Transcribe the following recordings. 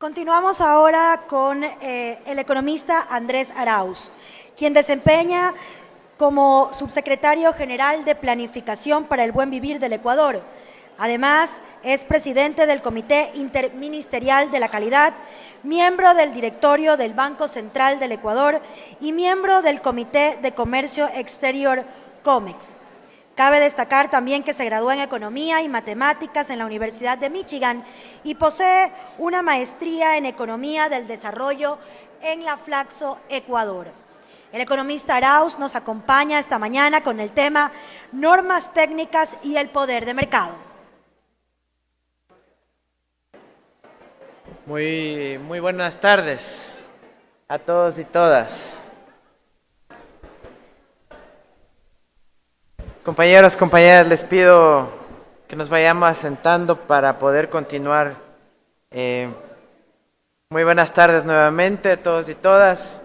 Continuamos ahora con el economista Andrés Arauz, quien desempeña como subsecretario general de Planificación para el Buen Vivir del Ecuador. Además, es presidente del Comité Interministerial de la Calidad, miembro del directorio del Banco Central del Ecuador y miembro del Comité de Comercio Exterior COMEX. Cabe destacar también que se graduó en Economía y Matemáticas en la Universidad de Michigan y posee una maestría en Economía del Desarrollo en la Flaxo, Ecuador. El economista Arauz nos acompaña esta mañana con el tema Normas técnicas y el poder de mercado. Muy buenas tardes a todos y todas. Compañeros, compañeras, les pido que nos vayamos asentando para poder continuar. Muy buenas tardes nuevamente a todos y todas.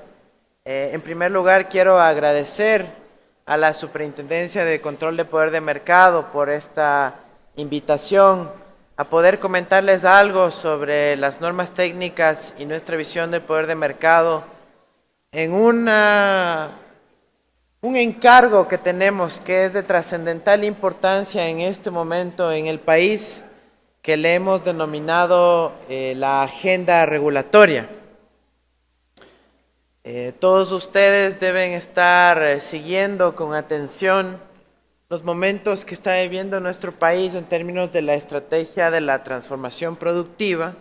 En primer lugar, quiero agradecer a la Superintendencia de Control de Poder de Mercado por esta invitación a poder comentarles algo sobre las normas técnicas y nuestra visión del poder de mercado en un encargo que tenemos que es de trascendental importancia en este momento en el país, que le hemos denominado la agenda regulatoria. Todos ustedes deben estar siguiendo con atención los momentos que está viviendo nuestro país en términos de la estrategia de la transformación productiva,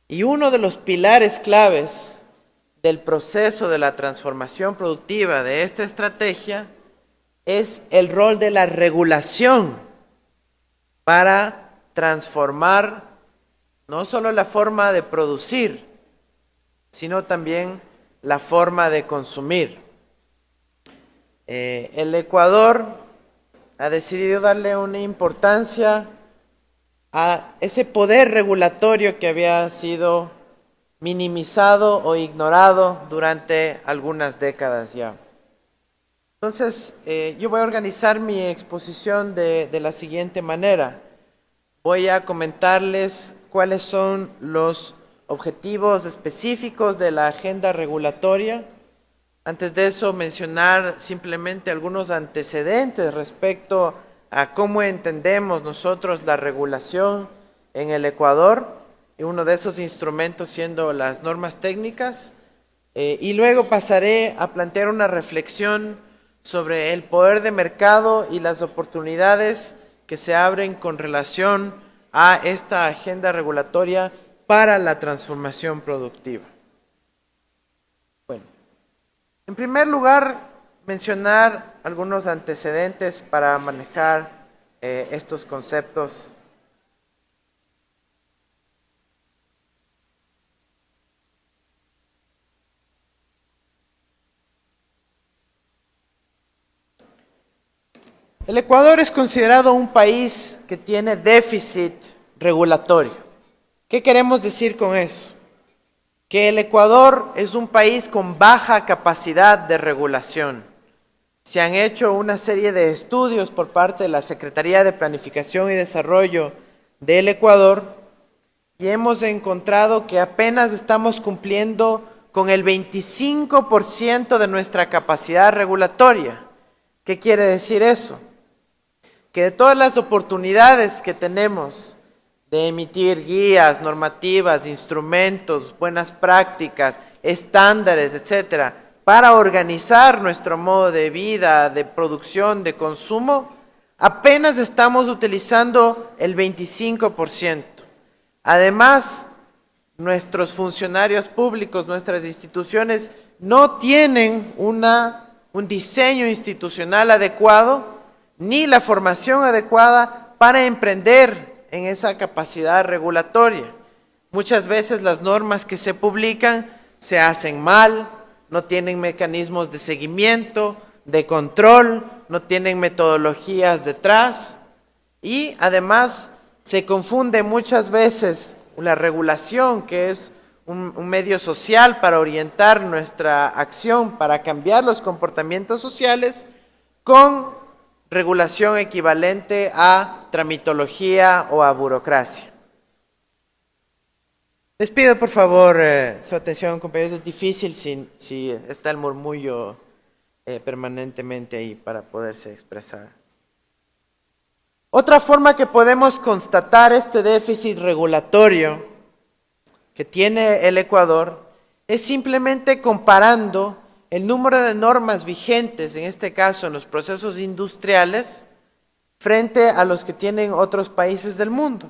y uno de los pilares claves del proceso de la transformación productiva de esta estrategia es el rol de la regulación para transformar no solo la forma de producir, sino también la forma de consumir. El Ecuador ha decidido darle una importancia a ese poder regulatorio que había sido minimizado o ignorado durante algunas décadas ya. Entonces, yo voy a organizar mi exposición de la siguiente manera. Voy a comentarles cuáles son los objetivos específicos de la agenda regulatoria. Antes de eso, mencionar simplemente algunos antecedentes respecto a cómo entendemos nosotros la regulación en el Ecuador, y uno de esos instrumentos siendo las normas técnicas, y luego pasaré a plantear una reflexión sobre el poder de mercado y las oportunidades que se abren con relación a esta agenda regulatoria para la transformación productiva. En primer lugar, mencionar algunos antecedentes para manejar estos conceptos. El Ecuador es considerado un país que tiene déficit regulatorio. ¿Qué queremos decir con eso? Que el Ecuador es un país con baja capacidad de regulación. Se han hecho una serie de estudios por parte de la Secretaría de Planificación y Desarrollo del Ecuador y hemos encontrado que apenas estamos cumpliendo con el 25% de nuestra capacidad regulatoria. ¿Qué quiere decir eso? Que de todas las oportunidades que tenemos de emitir guías, normativas, instrumentos, buenas prácticas, estándares, etcétera, para organizar nuestro modo de vida, de producción, de consumo, apenas estamos utilizando el 25%. Además, nuestros funcionarios públicos, nuestras instituciones, no tienen un diseño institucional adecuado, ni la formación adecuada para emprender en esa capacidad regulatoria. Muchas veces las normas que se publican se hacen mal, no tienen mecanismos de seguimiento, de control, no tienen metodologías detrás y además se confunde muchas veces la regulación, que es un medio social para orientar nuestra acción, para cambiar los comportamientos sociales, con regulación equivalente a tramitología o a burocracia. Les pido por favor su atención, compañeros. Es difícil si está el murmullo permanentemente ahí para poderse expresar. Otra forma que podemos constatar este déficit regulatorio que tiene el Ecuador es simplemente comparando el número de normas vigentes, en este caso en los procesos industriales, frente a los que tienen otros países del mundo.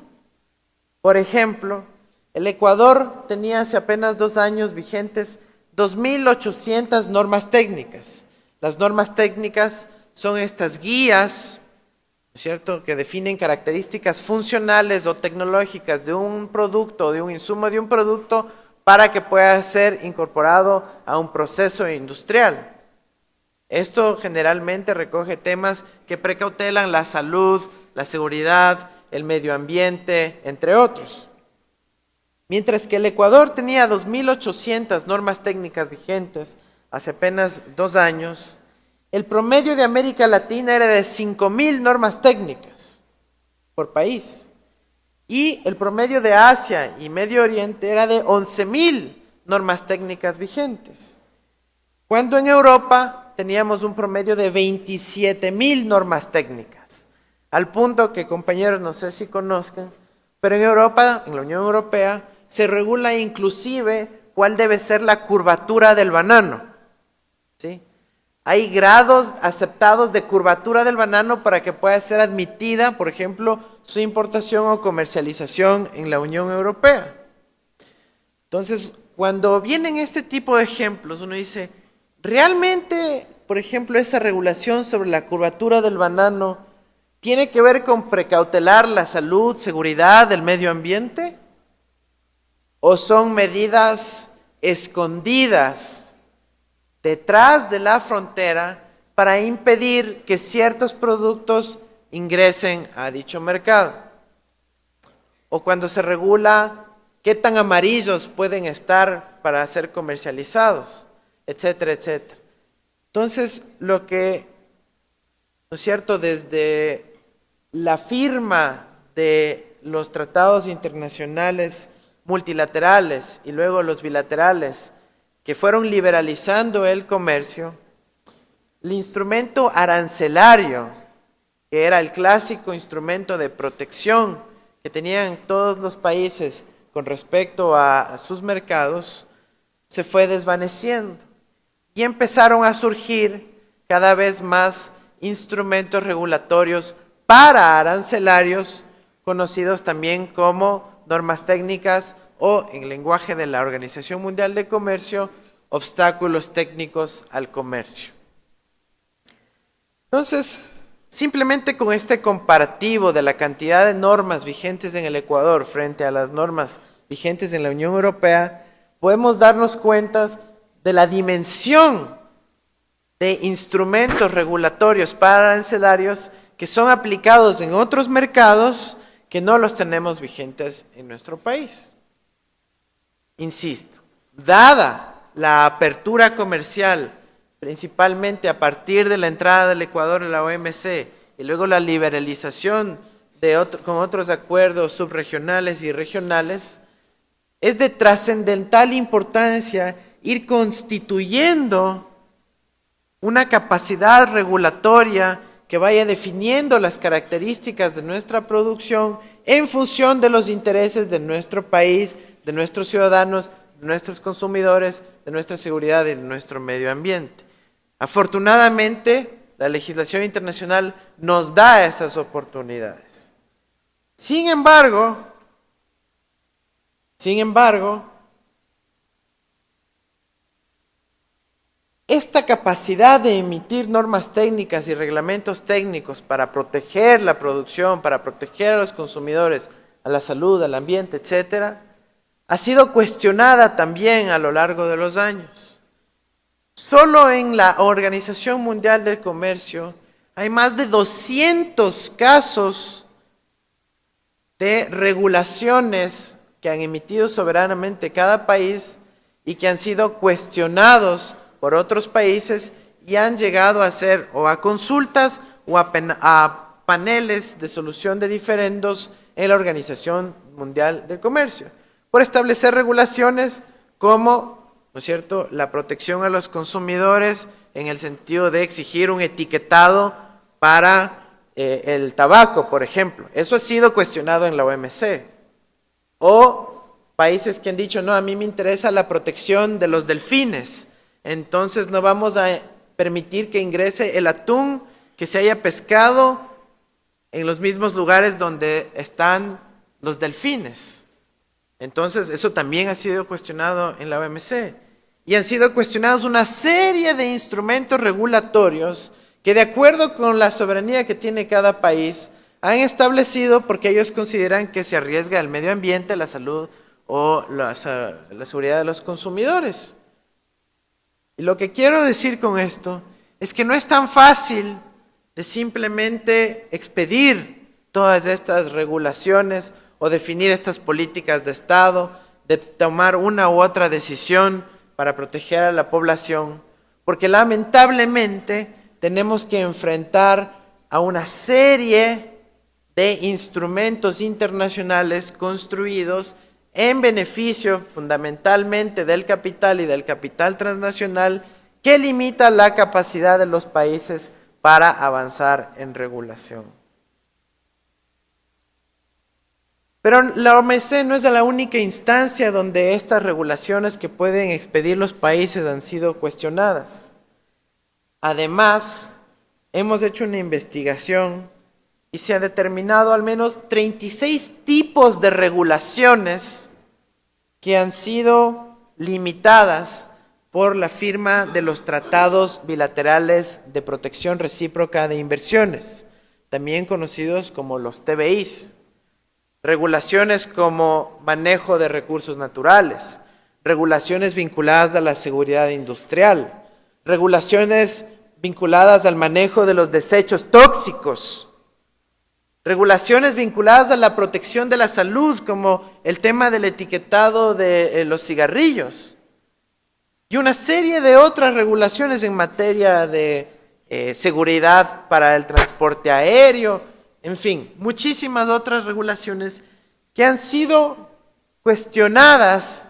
Por ejemplo, el Ecuador tenía hace apenas 2 años vigentes 2.800 normas técnicas. Las normas técnicas son estas guías, ¿cierto?, que definen características funcionales o tecnológicas de un producto, de un insumo de un producto, para que pueda ser incorporado a un proceso industrial. Esto generalmente recoge temas que precautelan la salud, la seguridad, el medio ambiente, entre otros. Mientras que el Ecuador tenía 2.800 normas técnicas vigentes hace apenas 2 años, el promedio de América Latina era de 5.000 normas técnicas por país. Y el promedio de Asia y Medio Oriente era de 11.000 normas técnicas vigentes. Cuando en Europa teníamos un promedio de 27.000 normas técnicas. Al punto que, compañeros, no sé si conozcan, pero en Europa, en la Unión Europea, se regula inclusive cuál debe ser la curvatura del banano, ¿sí? Hay grados aceptados de curvatura del banano para que pueda ser admitida, por ejemplo, su importación o comercialización en la Unión Europea. Entonces, cuando vienen este tipo de ejemplos, uno dice, ¿realmente, por ejemplo, esa regulación sobre la curvatura del banano tiene que ver con precautelar la salud, seguridad del medio ambiente? ¿O son medidas escondidas detrás de la frontera para impedir que ciertos productos ingresen a dicho mercado? O cuando se regula qué tan amarillos pueden estar para ser comercializados, etcétera, etcétera. Entonces, lo que, ¿no es cierto?, desde la firma de los tratados internacionales multilaterales y luego los bilaterales que fueron liberalizando el comercio, el instrumento arancelario, que era el clásico instrumento de protección que tenían todos los países con respecto a sus mercados, se fue desvaneciendo y empezaron a surgir cada vez más instrumentos regulatorios pararancelarios, conocidos también como normas técnicas o, en lenguaje de la Organización Mundial de Comercio, obstáculos técnicos al comercio. Entonces, simplemente con este comparativo de la cantidad de normas vigentes en el Ecuador frente a las normas vigentes en la Unión Europea, podemos darnos cuenta de la dimensión de instrumentos regulatorios pararancelarios que son aplicados en otros mercados que no los tenemos vigentes en nuestro país. Insisto, dada la apertura comercial, principalmente a partir de la entrada del Ecuador en la OMC y luego la liberalización con otros acuerdos subregionales y regionales, es de trascendental importancia ir constituyendo una capacidad regulatoria que vaya definiendo las características de nuestra producción en función de los intereses de nuestro país, de nuestros ciudadanos, de nuestros consumidores, de nuestra seguridad y de nuestro medio ambiente. Afortunadamente, la legislación internacional nos da esas oportunidades. Sin embargo, esta capacidad de emitir normas técnicas y reglamentos técnicos para proteger la producción, para proteger a los consumidores, a la salud, al ambiente, etcétera, ha sido cuestionada también a lo largo de los años. Solo en la Organización Mundial del Comercio hay más de 200 casos de regulaciones que han emitido soberanamente cada país y que han sido cuestionados por otros países y han llegado a ser o a consultas o a paneles de solución de diferendos en la Organización Mundial del Comercio. por establecer regulaciones como, ¿no es cierto?, la protección a los consumidores en el sentido de exigir un etiquetado para el tabaco, por ejemplo. Eso ha sido cuestionado en la OMC. O países que han dicho, no, a mí me interesa la protección de los delfines, entonces no vamos a permitir que ingrese el atún que se haya pescado en los mismos lugares donde están los delfines. Entonces, eso también ha sido cuestionado en la OMC. Y han sido cuestionados una serie de instrumentos regulatorios que, de acuerdo con la soberanía que tiene cada país, han establecido porque ellos consideran que se arriesga el medio ambiente, la salud o la seguridad de los consumidores. Y lo que quiero decir con esto es que no es tan fácil de simplemente expedir todas estas regulaciones o definir estas políticas de Estado, de tomar una u otra decisión para proteger a la población, porque lamentablemente tenemos que enfrentar a una serie de instrumentos internacionales construidos en beneficio fundamentalmente del capital y del capital transnacional que limita la capacidad de los países para avanzar en regulación. Pero la OMC no es la única instancia donde estas regulaciones que pueden expedir los países han sido cuestionadas. Además, hemos hecho una investigación y se han determinado al menos 36 tipos de regulaciones que han sido limitadas por la firma de los tratados bilaterales de protección recíproca de inversiones, también conocidos como los TBIs. Regulaciones como manejo de recursos naturales, regulaciones vinculadas a la seguridad industrial, regulaciones vinculadas al manejo de los desechos tóxicos, regulaciones vinculadas a la protección de la salud, como el tema del etiquetado de los cigarrillos, y una serie de otras regulaciones en materia de seguridad para el transporte aéreo, en fin, muchísimas otras regulaciones que han sido cuestionadas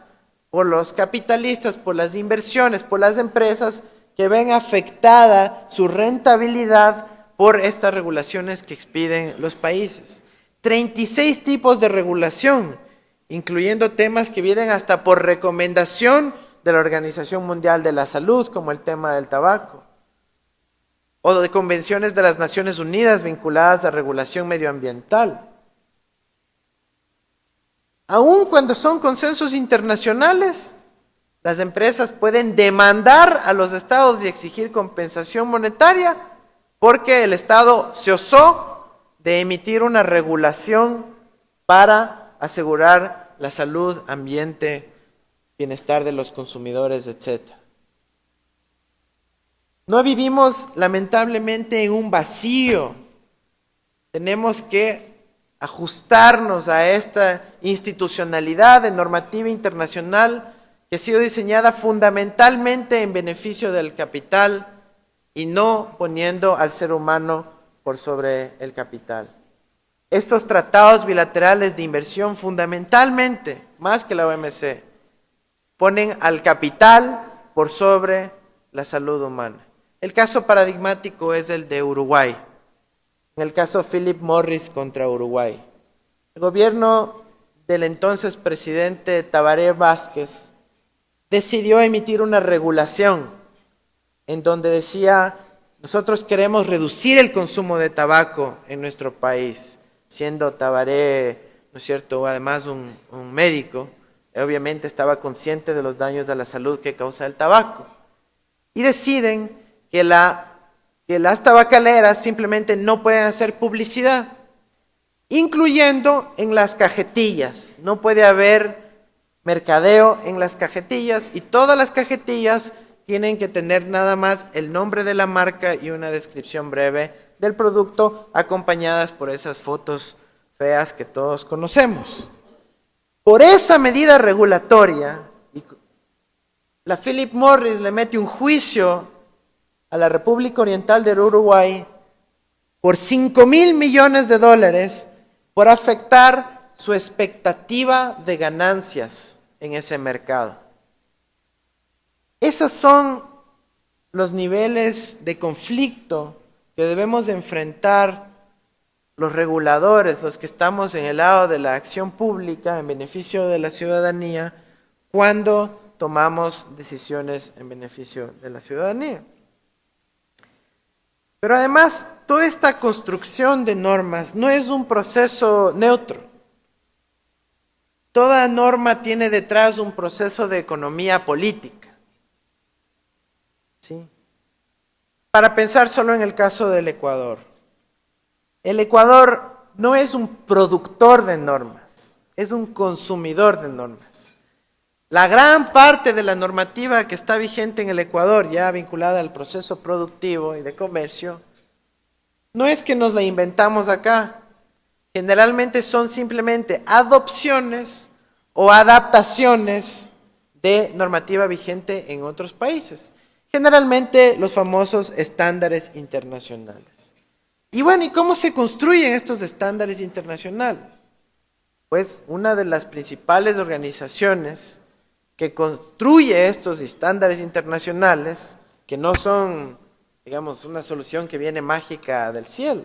por los capitalistas, por las inversiones, por las empresas que ven afectada su rentabilidad por estas regulaciones que expiden los países. 36 tipos de regulación, incluyendo temas que vienen hasta por recomendación de la Organización Mundial de la Salud, como el tema del tabaco, o de convenciones de las Naciones Unidas vinculadas a regulación medioambiental. Aun cuando son consensos internacionales, las empresas pueden demandar a los estados y exigir compensación monetaria porque el estado se osó de emitir una regulación para asegurar la salud, ambiente, bienestar de los consumidores, etc. No vivimos lamentablemente en un vacío. Tenemos que ajustarnos a esta institucionalidad de normativa internacional que ha sido diseñada fundamentalmente en beneficio del capital y no poniendo al ser humano por sobre el capital. Estos tratados bilaterales de inversión fundamentalmente, más que la OMC, ponen al capital por sobre la salud humana. El caso paradigmático es el de Uruguay, en el caso Philip Morris contra Uruguay. El gobierno del entonces presidente Tabaré Vázquez decidió emitir una regulación en donde decía, nosotros queremos reducir el consumo de tabaco en nuestro país, siendo Tabaré, ¿no es cierto?, además un médico, obviamente estaba consciente de los daños a la salud que causa el tabaco. Y deciden que las tabacaleras simplemente no pueden hacer publicidad, incluyendo en las cajetillas. No puede haber mercadeo en las cajetillas y todas las cajetillas tienen que tener nada más el nombre de la marca y una descripción breve del producto, acompañadas por esas fotos feas que todos conocemos. Por esa medida regulatoria, la Philip Morris le mete un juicio a la República Oriental del Uruguay por $5,000 millones por afectar su expectativa de ganancias en ese mercado. Esos son los niveles de conflicto que debemos de enfrentar los reguladores, los que estamos en el lado de la acción pública en beneficio de la ciudadanía, cuando tomamos decisiones en beneficio de la ciudadanía. Pero además, toda esta construcción de normas no es un proceso neutro. Toda norma tiene detrás un proceso de economía política. ¿Sí? Para pensar solo en el caso del Ecuador. El Ecuador no es un productor de normas, es un consumidor de normas. La gran parte de la normativa que está vigente en el Ecuador, ya vinculada al proceso productivo y de comercio, no es que nos la inventamos acá. Generalmente son simplemente adopciones o adaptaciones de normativa vigente en otros países. Generalmente los famosos estándares internacionales. Y bueno, ¿y cómo se construyen estos estándares internacionales? Pues una de las principales organizaciones que construye estos estándares internacionales, que no son, digamos, una solución que viene mágica del cielo,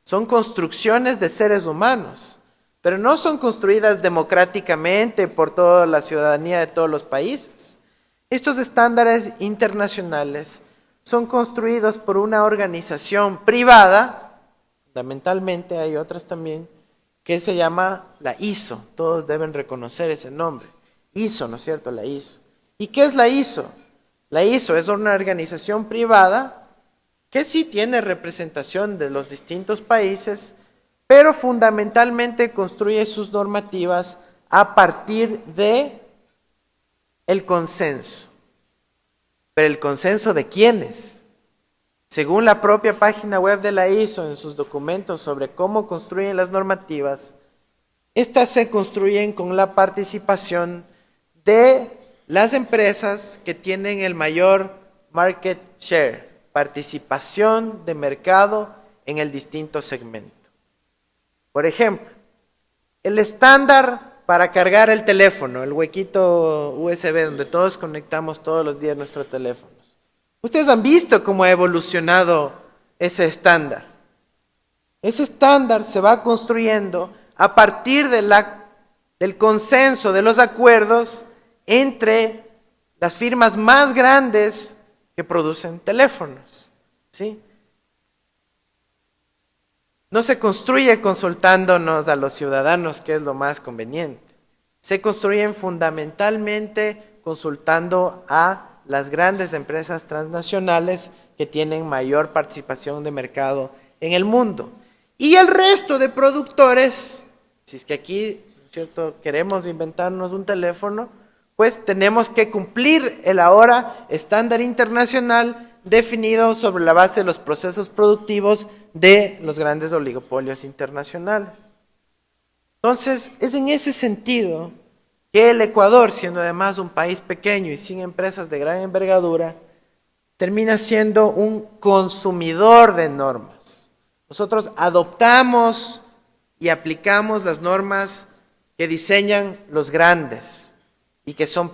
son construcciones de seres humanos, pero no son construidas democráticamente por toda la ciudadanía de todos los países. Estos estándares internacionales son construidos por una organización privada, fundamentalmente hay otras también, que se llama la ISO. Todos deben reconocer ese nombre. ISO, ¿no es cierto? La ISO. ¿Y qué es la ISO? La ISO es una organización privada que sí tiene representación de los distintos países, pero fundamentalmente construye sus normativas a partir de el consenso. ¿Pero el consenso de quiénes? Según la propia página web de la ISO, en sus documentos sobre cómo construyen las normativas, estas se construyen con la participación de las empresas que tienen el mayor market share, participación de mercado en el distinto segmento. Por ejemplo, el estándar para cargar el teléfono, el huequito USB donde todos conectamos todos los días nuestros teléfonos. Ustedes han visto cómo ha evolucionado ese estándar. Ese estándar se va construyendo a partir del consenso, de los acuerdos entre las firmas más grandes que producen teléfonos, ¿sí? No se construye consultándonos a los ciudadanos qué es lo más conveniente. Se construyen fundamentalmente consultando a las grandes empresas transnacionales que tienen mayor participación de mercado en el mundo. Y el resto de productores, si es que aquí, ¿cierto?, queremos inventarnos un teléfono, pues tenemos que cumplir el ahora estándar internacional definido sobre la base de los procesos productivos de los grandes oligopolios internacionales. Entonces, es en ese sentido que el Ecuador, siendo además un país pequeño y sin empresas de gran envergadura, termina siendo un consumidor de normas. Nosotros adoptamos y aplicamos las normas que diseñan los grandes y que son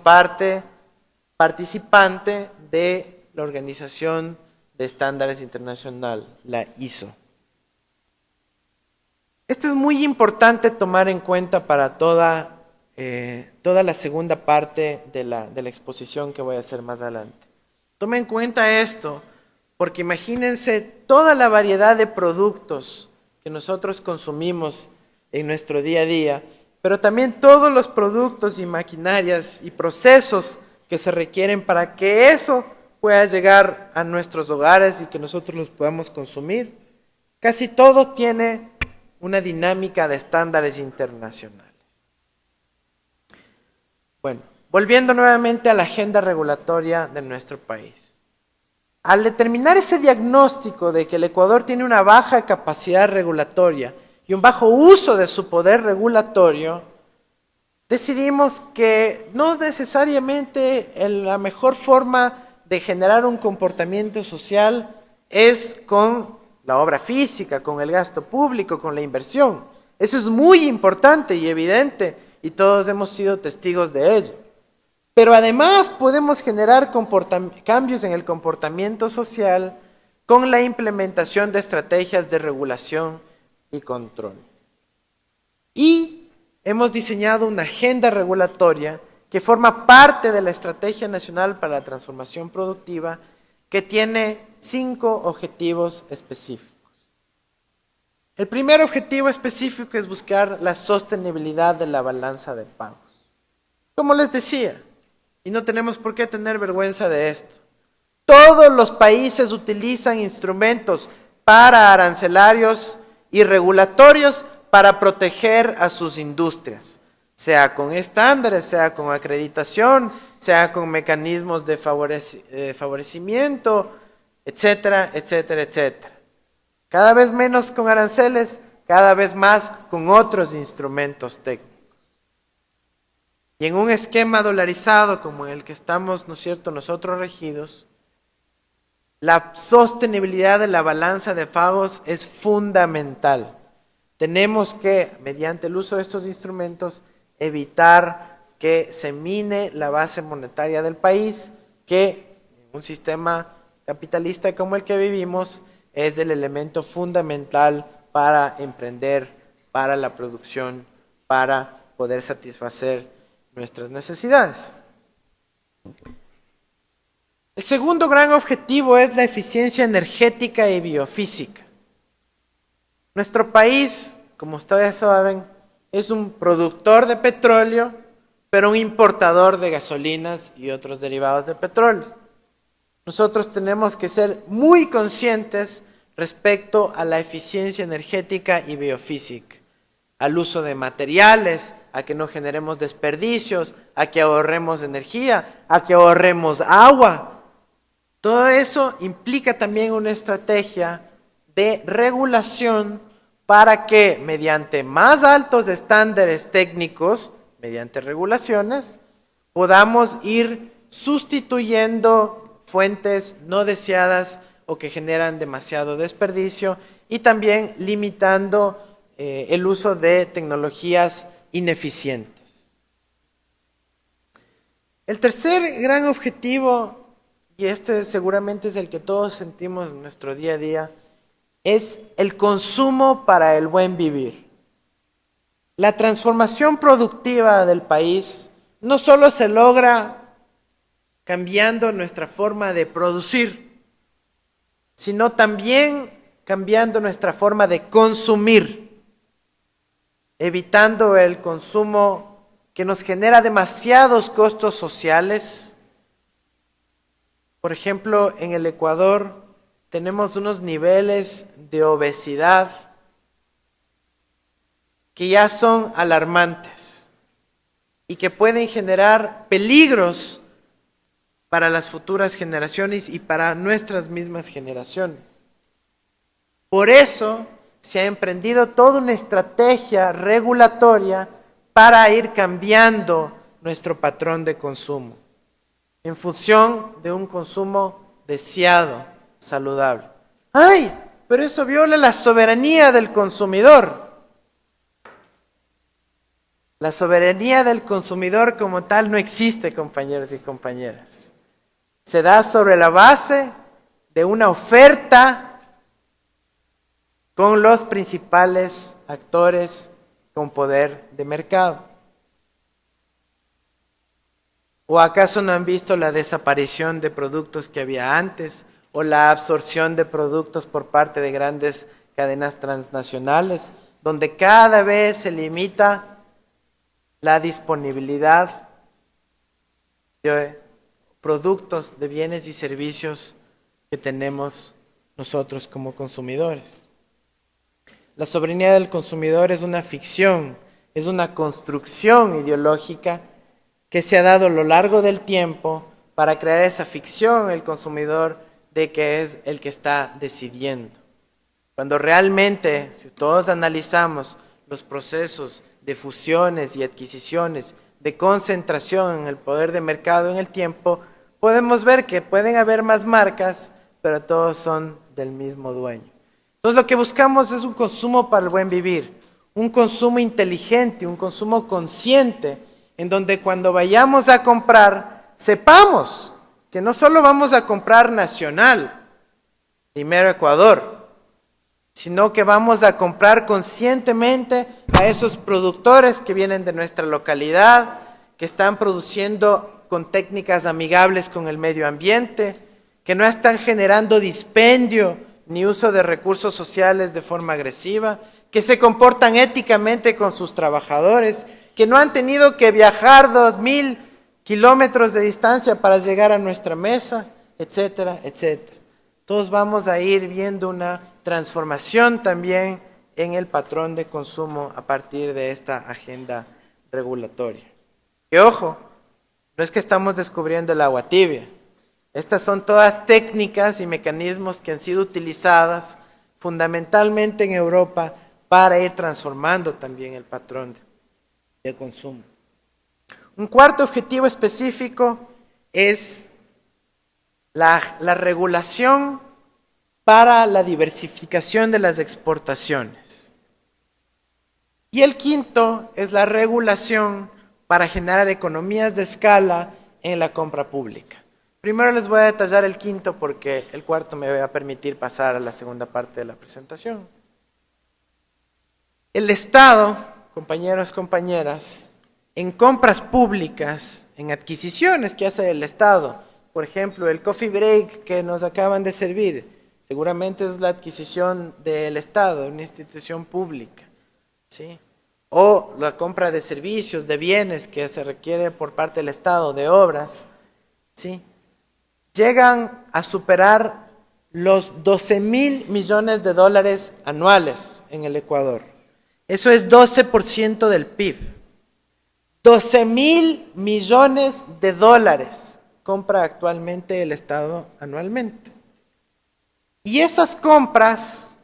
participante de la Organización de Estándares Internacional, la ISO. Esto es muy importante tomar en cuenta para toda la segunda parte de la exposición que voy a hacer más adelante. Tomen en cuenta esto, porque imagínense toda la variedad de productos que nosotros consumimos en nuestro día a día, pero también todos los productos y maquinarias y procesos que se requieren para que eso pueda llegar a nuestros hogares y que nosotros los podamos consumir. Casi todo tiene una dinámica de estándares internacionales. Bueno, volviendo nuevamente a la agenda regulatoria de nuestro país. Al determinar ese diagnóstico de que el Ecuador tiene una baja capacidad regulatoria y un bajo uso de su poder regulatorio, decidimos que no necesariamente la mejor forma de generar un comportamiento social es con la obra física, con el gasto público, con la inversión. Eso es muy importante y evidente, y todos hemos sido testigos de ello. Pero además podemos generar cambios en el comportamiento social con la implementación de estrategias de regulación y control. Y hemos diseñado una agenda regulatoria que forma parte de la Estrategia Nacional para la Transformación Productiva, que tiene 5 objetivos específicos. El primer objetivo específico es buscar la sostenibilidad de la balanza de pagos. Como les decía, y no tenemos por qué tener vergüenza de esto, todos los países utilizan instrumentos para arancelarios y regulatorios para proteger a sus industrias, sea con estándares, sea con acreditación, sea con mecanismos de favorecimiento, etcétera, etcétera, etcétera. Cada vez menos con aranceles, cada vez más con otros instrumentos técnicos. Y en un esquema dolarizado como el que estamos, ¿no es cierto?, nosotros regidos, la sostenibilidad de la balanza de pagos es fundamental. Tenemos que, mediante el uso de estos instrumentos, evitar que se mine la base monetaria del país, que en un sistema capitalista como el que vivimos es el elemento fundamental para emprender, para la producción, para poder satisfacer nuestras necesidades. El segundo gran objetivo es la eficiencia energética y biofísica. Nuestro país, como ustedes saben, es un productor de petróleo, pero un importador de gasolinas y otros derivados de petróleo. Nosotros tenemos que ser muy conscientes respecto a la eficiencia energética y biofísica, al uso de materiales, a que no generemos desperdicios, a que ahorremos energía, a que ahorremos agua. Todo eso implica también una estrategia de regulación para que mediante más altos estándares técnicos, mediante regulaciones, podamos ir sustituyendo fuentes no deseadas o que generan demasiado desperdicio y también limitando el uso de tecnologías ineficientes. El tercer gran objetivo, y este seguramente es el que todos sentimos en nuestro día a día, es el consumo para el buen vivir. La transformación productiva del país no solo se logra cambiando nuestra forma de producir, sino también cambiando nuestra forma de consumir, evitando el consumo que nos genera demasiados costos sociales. Por ejemplo, en el Ecuador tenemos unos niveles de obesidad que ya son alarmantes y que pueden generar peligros para las futuras generaciones y para nuestras mismas generaciones. Por eso se ha emprendido toda una estrategia regulatoria para ir cambiando nuestro patrón de consumo en función de un consumo deseado, saludable. ¡Ay! Pero eso viola la soberanía del consumidor. La soberanía del consumidor como tal no existe, compañeros y compañeras. Se da sobre la base de una oferta con los principales actores con poder de mercado. ¿O acaso no han visto la desaparición de productos que había antes o la absorción de productos por parte de grandes cadenas transnacionales, donde cada vez se limita la disponibilidad de productos, de bienes y servicios que tenemos nosotros como consumidores? La soberanía del consumidor es una ficción, es una construcción ideológica que se ha dado a lo largo del tiempo para crear esa ficción en el consumidor de que es el que está decidiendo. Cuando realmente, si todos analizamos los procesos de fusiones y adquisiciones, de concentración en el poder de mercado en el tiempo, podemos ver que pueden haber más marcas, pero todos son del mismo dueño. Entonces lo que buscamos es un consumo para el buen vivir, un consumo inteligente, un consumo consciente, en donde cuando vayamos a comprar, sepamos que no solo vamos a comprar nacional, primero Ecuador, sino que vamos a comprar conscientemente a esos productores que vienen de nuestra localidad, que están produciendo con técnicas amigables con el medio ambiente, que no están generando dispendio ni uso de recursos sociales de forma agresiva, que se comportan éticamente con sus trabajadores, que no han tenido que viajar 2000 kilómetros de distancia para llegar a nuestra mesa, etcétera, etcétera. Todos vamos a ir viendo una transformación también en el patrón de consumo a partir de esta agenda regulatoria. Y ojo, no es que estamos descubriendo el agua tibia. Estas son todas técnicas y mecanismos que han sido utilizadas fundamentalmente en Europa para ir transformando también el patrón de consumo. Un cuarto objetivo específico es la regulación para la diversificación de las exportaciones. Y el quinto es la regulación para generar economías de escala en la compra pública. Primero les voy a detallar el quinto porque el cuarto me va a permitir pasar a la segunda parte de la presentación. El Estado, compañeros, compañeras, en compras públicas, en adquisiciones que hace el Estado, por ejemplo, el coffee break que nos acaban de servir, seguramente es la adquisición del Estado, de una institución pública, ¿sí? O la compra de servicios, de bienes que se requiere por parte del Estado, de obras, ¿sí? Llegan a superar los 12.000 millones de dólares anuales en el Ecuador. Eso es 12% del PIB. 12.000 millones de dólares compra actualmente el Estado anualmente. Y esas compras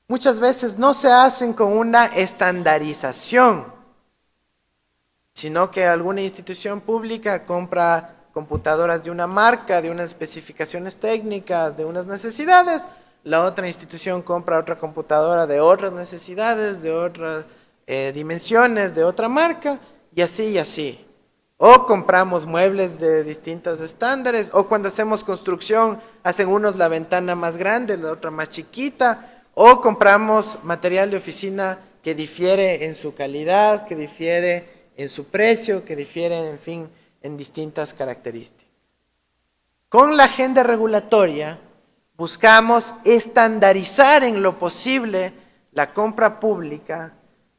muchas veces no se hacen con una estandarización, sino que alguna institución pública compra computadoras de una marca, de unas especificaciones técnicas, de unas necesidades, la otra institución compra otra computadora de otras necesidades, de otras dimensiones, de otra marca, y así y así. O compramos muebles de distintos estándares, o cuando hacemos construcción, hacen unos la ventana más grande, la otra más chiquita, o compramos material de oficina que difiere en su calidad, que difiere en su precio, que difiere, en fin, en distintas características. Con la agenda regulatoria, buscamos estandarizar en lo posible la compra pública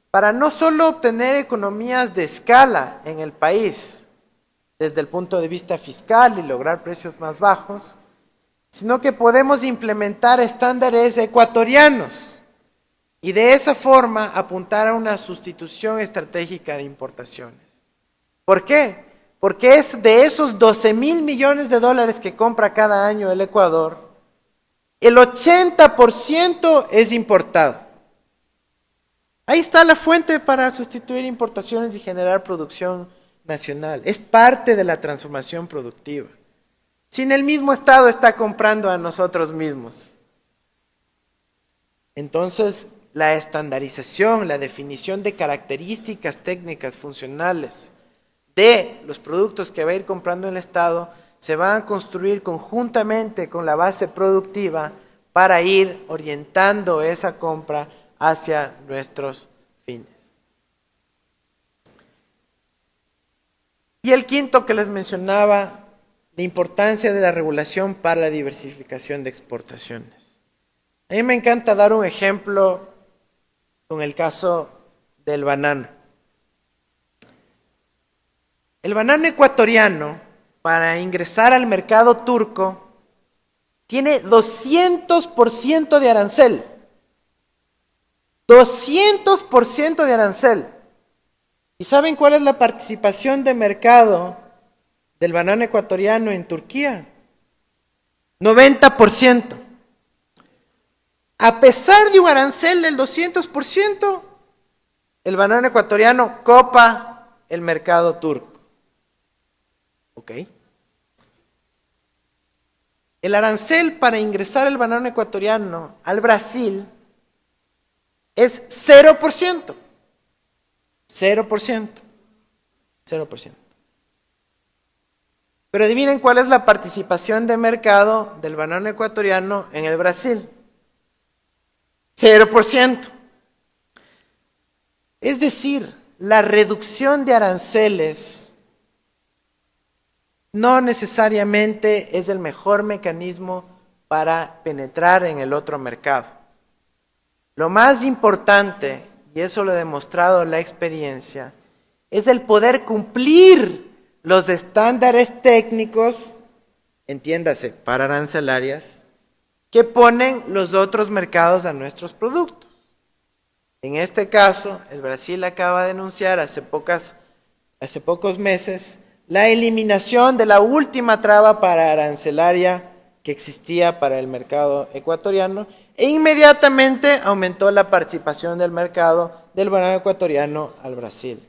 para no solo obtener economías de escala en el país, desde el punto de vista fiscal y lograr precios más bajos, sino que podemos implementar estándares ecuatorianos y de esa forma apuntar a una sustitución estratégica de importaciones. ¿Por qué? Porque es de esos 12.000 millones de dólares que compra cada año el Ecuador, el 80% es importado. Ahí está la fuente para sustituir importaciones y generar producción nacional. Es parte de la transformación productiva. Sin el mismo Estado está comprando a nosotros mismos. Entonces, la estandarización, la definición de características técnicas funcionales de los productos que va a ir comprando el Estado se van a construir conjuntamente con la base productiva para ir orientando esa compra hacia nuestros fines. Y el quinto que les mencionaba, la importancia de la regulación para la diversificación de exportaciones. A mí me encanta dar un ejemplo con el caso del banano. El banano ecuatoriano, para ingresar al mercado turco, tiene 200% de arancel. 200% de arancel. ¿Y saben cuál es la participación de mercado del banano ecuatoriano en Turquía? 90%. A pesar de un arancel del 200%, el banano ecuatoriano copa el mercado turco. ¿Ok? El arancel para ingresar el banano ecuatoriano al Brasil es 0%. 0%. 0%. Pero adivinen cuál es la participación de mercado del banano ecuatoriano en el Brasil. 0%. Es decir, la reducción de aranceles no necesariamente es el mejor mecanismo para penetrar en el otro mercado. Lo más importante, y eso lo ha demostrado la experiencia, es el poder cumplir los estándares técnicos, entiéndase, para arancelarias, que ponen los otros mercados a nuestros productos. En este caso, el Brasil acaba de anunciar hace pocos meses la eliminación de la última traba para arancelaria que existía para el mercado ecuatoriano e inmediatamente aumentó la participación del mercado del banano ecuatoriano al Brasil.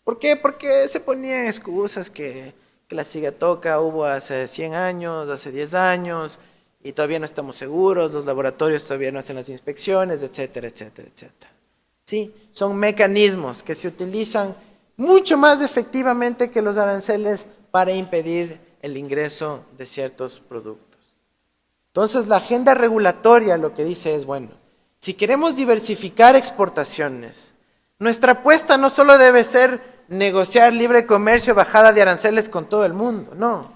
¿Por qué? Porque se ponían excusas que la cigatoca hubo hace 100 años, hace 10 años, y todavía no estamos seguros, los laboratorios todavía no hacen las inspecciones, etcétera, etcétera, etcétera. Sí, son mecanismos que se utilizan mucho más efectivamente que los aranceles para impedir el ingreso de ciertos productos. Entonces, la agenda regulatoria lo que dice es, bueno, si queremos diversificar exportaciones, nuestra apuesta no solo debe ser negociar libre comercio, bajada de aranceles con todo el mundo, no.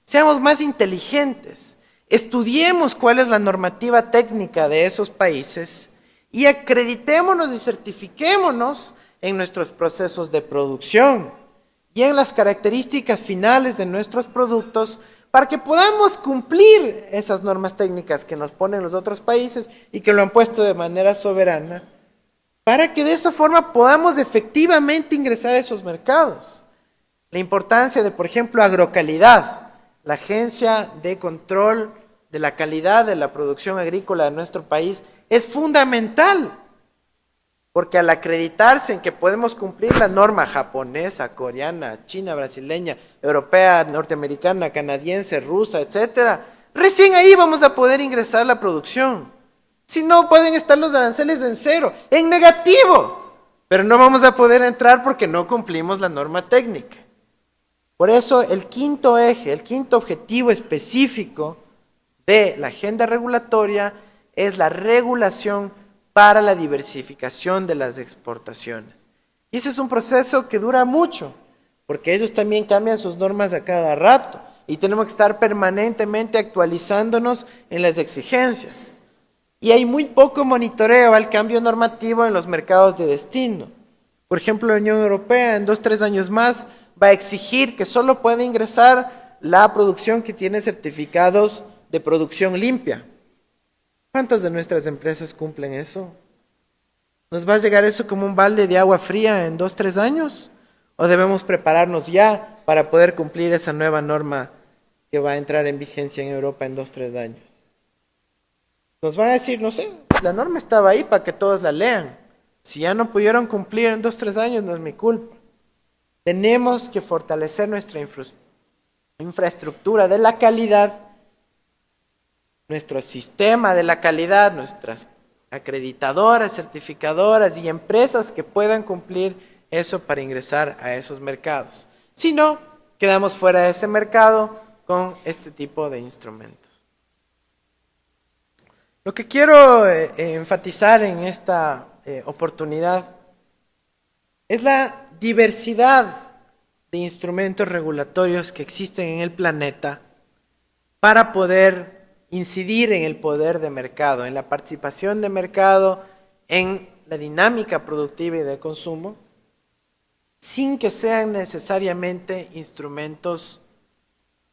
Seamos más inteligentes, estudiemos cuál es la normativa técnica de esos países y acreditémonos y certifiquémonos en nuestros procesos de producción y en las características finales de nuestros productos para que podamos cumplir esas normas técnicas que nos ponen los otros países y que lo han puesto de manera soberana, para que de esa forma podamos efectivamente ingresar a esos mercados. La importancia de, por ejemplo, Agrocalidad, la agencia de control de la calidad de la producción agrícola de nuestro país, es fundamental, porque al acreditarse en que podemos cumplir la norma japonesa, coreana, china, brasileña, europea, norteamericana, canadiense, rusa, etcétera, recién ahí vamos a poder ingresar a la producción. Si no, pueden estar los aranceles en cero, en negativo, pero no vamos a poder entrar porque no cumplimos la norma técnica. Por eso el quinto eje, el quinto objetivo específico de la agenda regulatoria es la regulación para la diversificación de las exportaciones. Y ese es un proceso que dura mucho, porque ellos también cambian sus normas a cada rato y tenemos que estar permanentemente actualizándonos en las exigencias. Y hay muy poco monitoreo al cambio normativo en los mercados de destino. Por ejemplo, la Unión Europea en 2-3 años más va a exigir que solo puede ingresar la producción que tiene certificados de producción limpia. ¿Cuántas de nuestras empresas cumplen eso? ¿Nos va a llegar eso como un balde de agua fría en 2-3 años? ¿O debemos prepararnos ya para poder cumplir esa nueva norma que va a entrar en vigencia en Europa en 2-3 años? Nos van a decir, no sé, la norma estaba ahí para que todos la lean. Si ya no pudieron cumplir en 2-3 años, no es mi culpa. Tenemos que fortalecer nuestra infraestructura de la calidad, nuestro sistema de la calidad, nuestras acreditadoras, certificadoras y empresas que puedan cumplir eso para ingresar a esos mercados. Si no, quedamos fuera de ese mercado con este tipo de instrumentos. Lo que quiero enfatizar en esta oportunidad es la diversidad de instrumentos regulatorios que existen en el planeta para poder incidir en el poder de mercado, en la participación de mercado, en la dinámica productiva y de consumo, sin que sean necesariamente instrumentos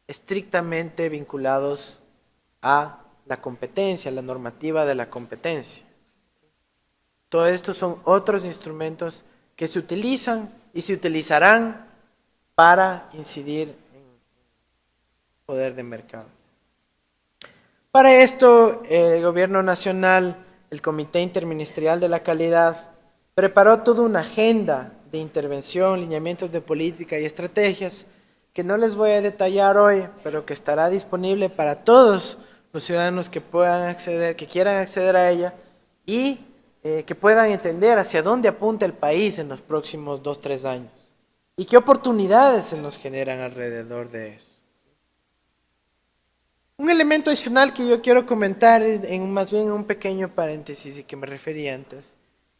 estrictamente vinculados a la competencia, la normativa de la competencia. Todo esto son otros instrumentos que se utilizan y se utilizarán para incidir en el poder de mercado. Para esto, el Gobierno Nacional, el Comité Interministerial de la Calidad, preparó toda una agenda de intervención, lineamientos de política y estrategias que no les voy a detallar hoy, pero que estará disponible para todos los ciudadanos que puedan acceder, que quieran acceder a ella, y que puedan entender hacia dónde apunta el país en los próximos 2, 3 años y qué oportunidades se nos generan alrededor de eso. Un elemento adicional que yo quiero comentar, más bien un pequeño paréntesis y que me refería antes,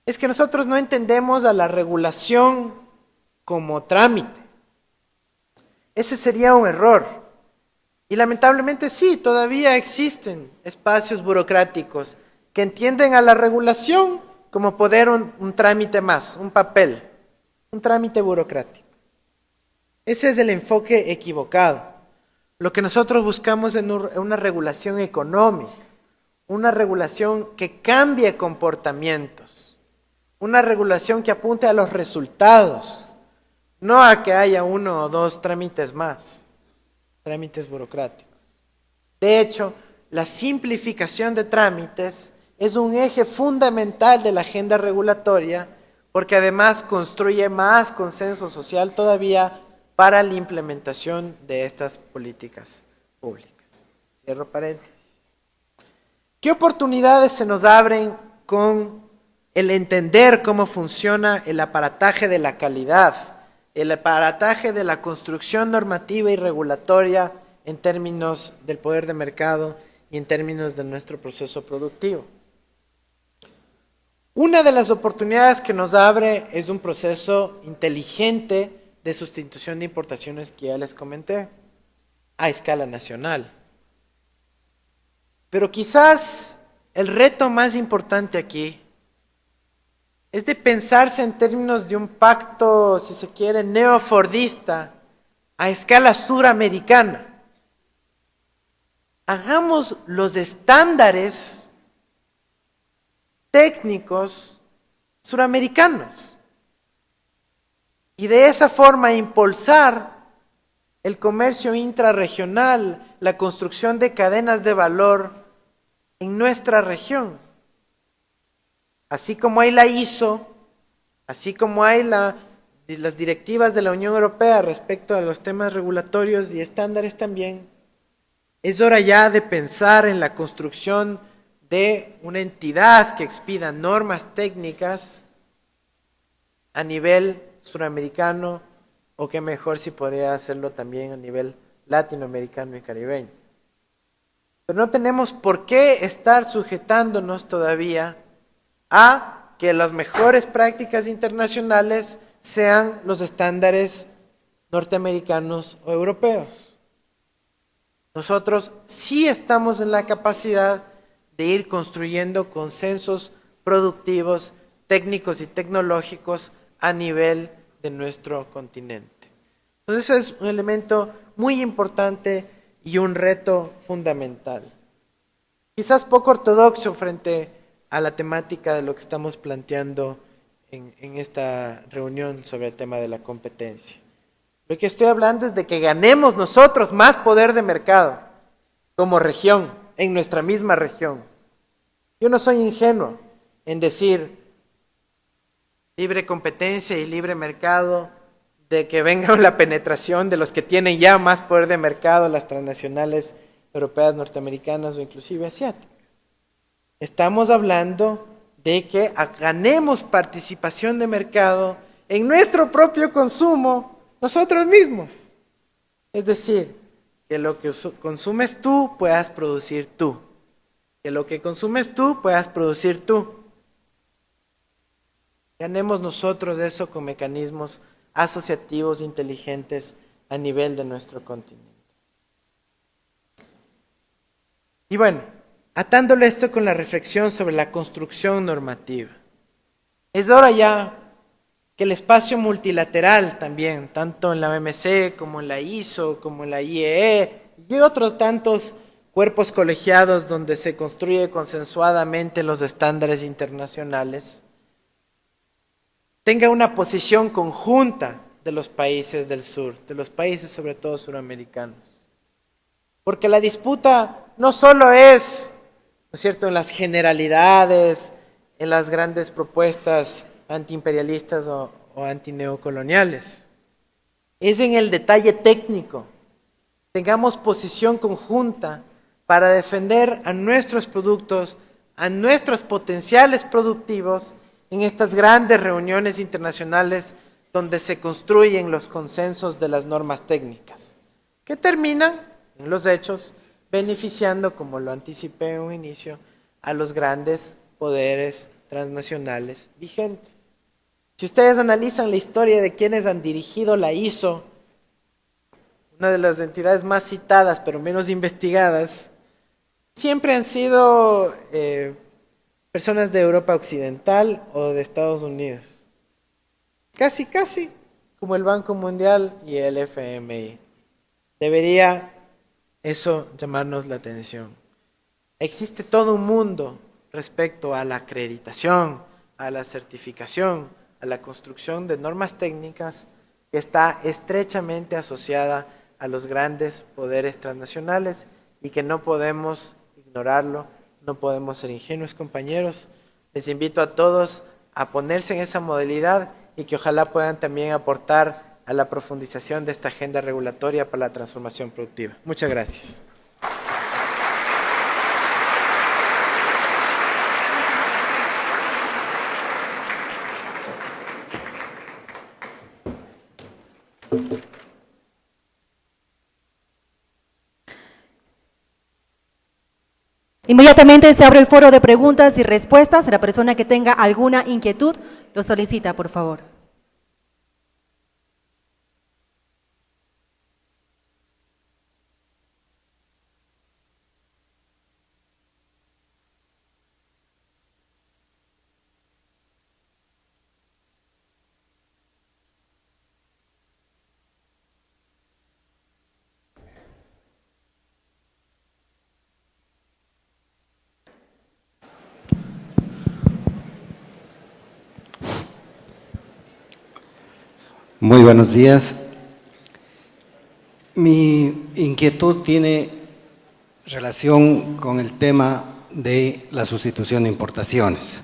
es que nosotros no entendemos a la regulación como trámite. Ese sería un error. Y lamentablemente sí, todavía existen espacios burocráticos que entienden a la regulación como poder un trámite más, un papel, un trámite burocrático. Ese es el enfoque equivocado. Lo que nosotros buscamos es una regulación económica, una regulación que cambie comportamientos, una regulación que apunte a los resultados, no a que haya 1 o 2 trámites más, trámites burocráticos. De hecho, la simplificación de trámites es un eje fundamental de la agenda regulatoria porque además construye más consenso social todavía para la implementación de estas políticas públicas. Cierro paréntesis. ¿Qué oportunidades se nos abren con el entender cómo funciona el aparataje de la calidad, el aparataje de la construcción normativa y regulatoria en términos del poder de mercado y en términos de nuestro proceso productivo? Una de las oportunidades que nos abre es un proceso inteligente de sustitución de importaciones que ya les comenté, a escala nacional. Pero quizás el reto más importante aquí es de pensarse en términos de un pacto, si se quiere, neofordista a escala suramericana. Hagamos los estándares técnicos suramericanos. Y de esa forma impulsar el comercio intrarregional, la construcción de cadenas de valor en nuestra región. Así como hay la ISO, así como hay las directivas de la Unión Europea respecto a los temas regulatorios y estándares también, es hora ya de pensar en la construcción de una entidad que expida normas técnicas a nivel suramericano, o qué mejor si podría hacerlo también a nivel latinoamericano y caribeño. Pero no tenemos por qué estar sujetándonos todavía a que las mejores prácticas internacionales sean los estándares norteamericanos o europeos. Nosotros sí estamos en la capacidad de ir construyendo consensos productivos, técnicos y tecnológicos a nivel de nuestro continente. Entonces eso es un elemento muy importante y un reto fundamental. Quizás poco ortodoxo frente a la temática de lo que estamos planteando en esta reunión sobre el tema de la competencia. Lo que estoy hablando es de que ganemos nosotros más poder de mercado como región, en nuestra misma región. Yo no soy ingenuo en decir libre competencia y libre mercado, de que venga la penetración de los que tienen ya más poder de mercado, las transnacionales europeas, norteamericanas o inclusive asiáticas. Estamos hablando de que ganemos participación de mercado en nuestro propio consumo nosotros mismos. Es decir, que lo que consumes tú puedas producir tú. Que lo que consumes tú puedas producir tú. Ganemos nosotros eso con mecanismos asociativos inteligentes a nivel de nuestro continente. Y bueno, atándolo esto con la reflexión sobre la construcción normativa. Es hora ya que el espacio multilateral también, tanto en la OMC como en la ISO, como en la IEE y otros tantos cuerpos colegiados donde se construye consensuadamente los estándares internacionales, tenga una posición conjunta de los países del sur, de los países sobre todo suramericanos. Porque la disputa no solo es, ¿no es cierto?, en las generalidades, en las grandes propuestas antiimperialistas o antineocoloniales. Es en el detalle técnico. Tengamos posición conjunta para defender a nuestros productos, a nuestros potenciales productivos en estas grandes reuniones internacionales donde se construyen los consensos de las normas técnicas, que terminan, en los hechos, beneficiando, como lo anticipé en un inicio, a los grandes poderes transnacionales vigentes. Si ustedes analizan la historia de quienes han dirigido la ISO, una de las entidades más citadas pero menos investigadas, siempre han sido personas de Europa Occidental o de Estados Unidos. Casi como el Banco Mundial y el FMI. Debería eso llamarnos la atención. Existe todo un mundo respecto a la acreditación, a la certificación, a la construcción de normas técnicas que está estrechamente asociada a los grandes poderes transnacionales y que no podemos ignorarlo, no podemos ser ingenuos, compañeros. Les invito a todos a ponerse en esa modalidad y que ojalá puedan también aportar a la profundización de esta agenda regulatoria para la transformación productiva. Muchas gracias. Inmediatamente se abre el foro de preguntas y respuestas. La persona que tenga alguna inquietud lo solicita, por favor. Muy buenos días. Mi inquietud tiene relación con el tema de la sustitución de importaciones,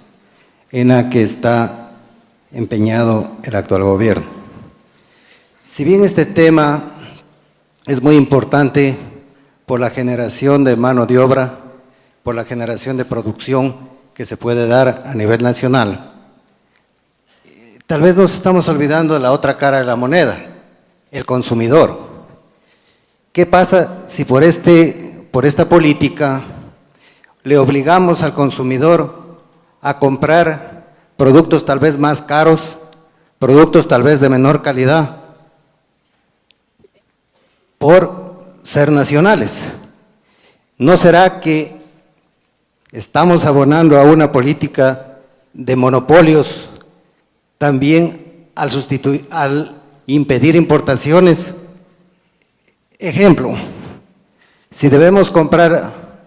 en la que está empeñado el actual gobierno. Si bien este tema es muy importante por la generación de mano de obra, por la generación de producción que se puede dar a nivel nacional, tal vez nos estamos olvidando de la otra cara de la moneda, el consumidor. ¿Qué pasa si por esta política le obligamos al consumidor a comprar productos tal vez más caros, productos tal vez de menor calidad, por ser nacionales? ¿No será que estamos abonando a una política de monopolios también al impedir importaciones? Ejemplo, si debemos comprar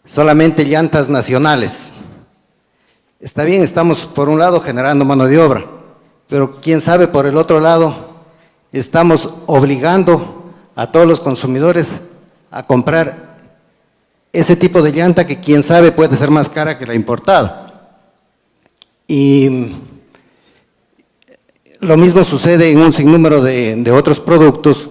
solamente llantas nacionales, está bien, estamos por un lado generando mano de obra, pero quién sabe por el otro lado estamos obligando a todos los consumidores a comprar ese tipo de llanta que quién sabe puede ser más cara que la importada. Y lo mismo sucede en un sinnúmero de otros productos,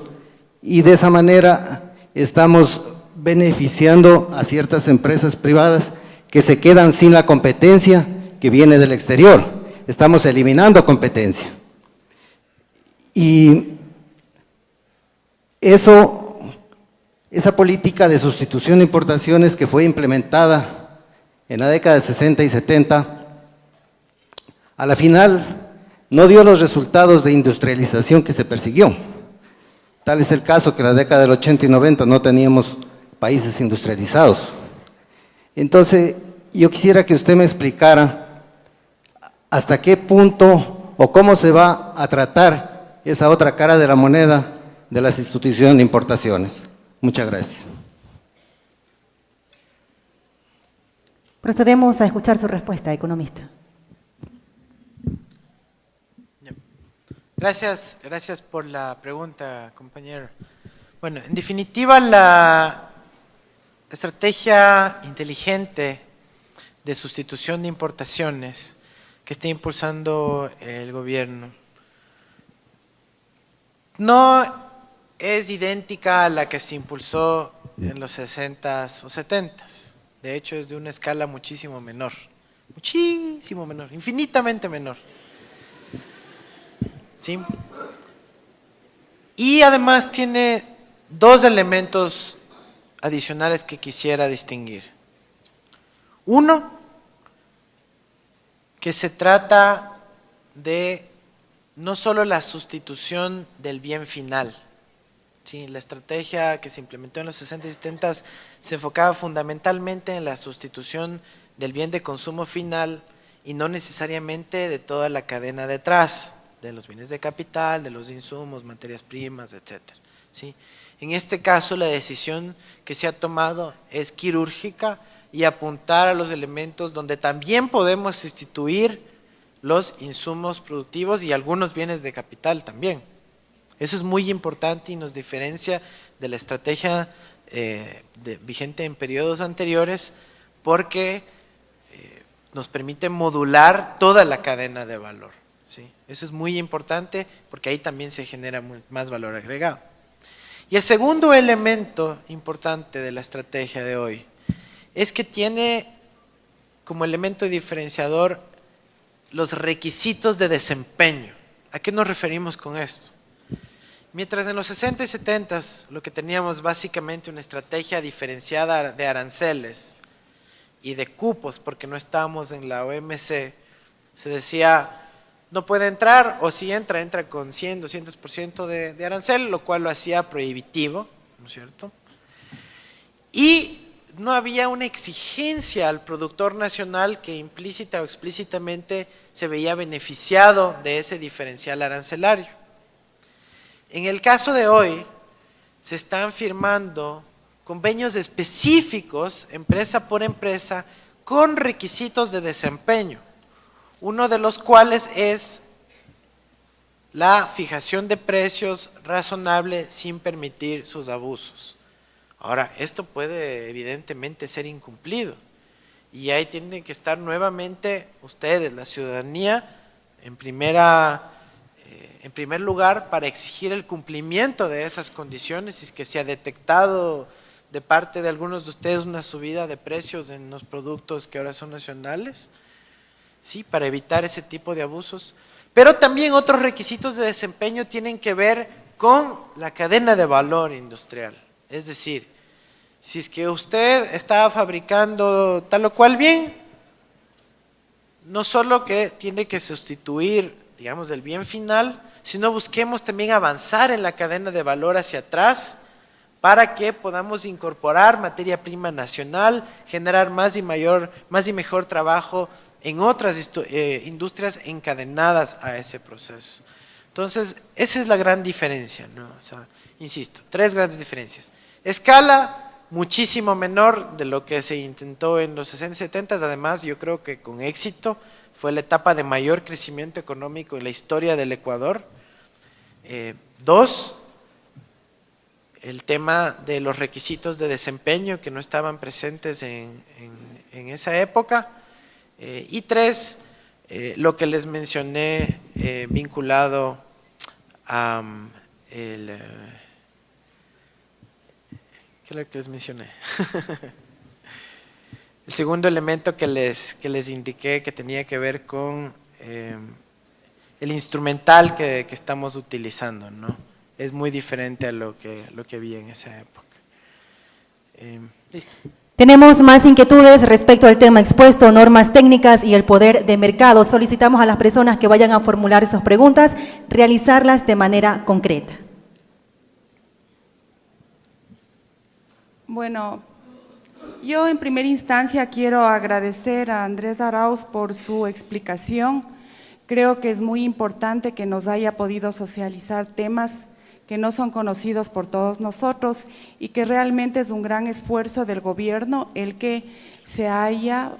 y de esa manera estamos beneficiando a ciertas empresas privadas que se quedan sin la competencia que viene del exterior. Estamos eliminando competencia. Y esa política de sustitución de importaciones que fue implementada en la década de 60 y 70, a la final no dio los resultados de industrialización que se persiguió. Tal es el caso que en la década del 80 y 90 no teníamos países industrializados. Entonces, yo quisiera que usted me explicara hasta qué punto o cómo se va a tratar esa otra cara de la moneda de la sustitución de importaciones. Muchas gracias. Procedemos a escuchar su respuesta, economista. Gracias por la pregunta, compañero. Bueno, en definitiva, la estrategia inteligente de sustitución de importaciones que está impulsando el gobierno no es idéntica a la que se impulsó en los 60s o 70s. De hecho, es de una escala muchísimo menor, infinitamente menor. ¿Sí? Y además tiene dos elementos adicionales que quisiera distinguir. Uno, que se trata de no solo la sustitución del bien final. Sí, la estrategia que se implementó en los 60 y 70 se enfocaba fundamentalmente en la sustitución del bien de consumo final y no necesariamente de toda la cadena detrás, de los bienes de capital, de los insumos, materias primas, etc. ¿Sí? En este caso, la decisión que se ha tomado es quirúrgica y apuntar a los elementos donde también podemos sustituir los insumos productivos y algunos bienes de capital también. Eso es muy importante y nos diferencia de la estrategia vigente en periodos anteriores porque nos permite modular toda la cadena de valor. ¿Sí? Eso es muy importante porque ahí también se genera más valor agregado. Y el segundo elemento importante de la estrategia de hoy es que tiene como elemento diferenciador los requisitos de desempeño. ¿A qué nos referimos con esto? Mientras en los 60 y 70 lo que teníamos básicamente una estrategia diferenciada de aranceles y de cupos, porque no estábamos en la OMC, se decía no puede entrar, o si entra, entra con 100, 200% de arancel, lo cual lo hacía prohibitivo, ¿no es cierto? Y no había una exigencia al productor nacional que implícita o explícitamente se veía beneficiado de ese diferencial arancelario. En el caso de hoy, se están firmando convenios específicos, empresa por empresa, con requisitos de desempeño, uno de los cuales es la fijación de precios razonable sin permitir sus abusos. Ahora, esto puede evidentemente ser incumplido y ahí tienen que estar nuevamente ustedes, la ciudadanía, en primer lugar para exigir el cumplimiento de esas condiciones si es que se ha detectado de parte de algunos de ustedes una subida de precios en los productos que ahora son nacionales, ¿sí? Para evitar ese tipo de abusos. Pero también otros requisitos de desempeño tienen que ver con la cadena de valor industrial. Es decir, si es que usted está fabricando tal o cual bien, no solo que tiene que sustituir, digamos, el bien final, sino busquemos también avanzar en la cadena de valor hacia atrás para que podamos incorporar materia prima nacional, generar más y mejor trabajo en otras industrias encadenadas a ese proceso. Entonces, esa es la gran diferencia, ¿no? O sea, insisto, tres grandes diferencias. Escala muchísimo menor de lo que se intentó en los 60 y 70, además yo creo que con éxito, fue la etapa de mayor crecimiento económico en la historia del Ecuador. Dos, el tema de los requisitos de desempeño que no estaban presentes en esa época. Y tres, lo que les mencioné vinculado a ¿qué es lo que les mencioné? El segundo elemento que les indiqué que tenía que ver con el instrumental que estamos utilizando, ¿no? Es muy diferente a lo que había en esa época. Listo. Tenemos más inquietudes respecto al tema expuesto, normas técnicas y el poder de mercado. Solicitamos a las personas que vayan a formular esas preguntas, realizarlas de manera concreta. Bueno, yo en primera instancia quiero agradecer a Andrés Arauz por su explicación. Creo que es muy importante que nos haya podido socializar temas que no son conocidos por todos nosotros y que realmente es un gran esfuerzo del gobierno el que se haya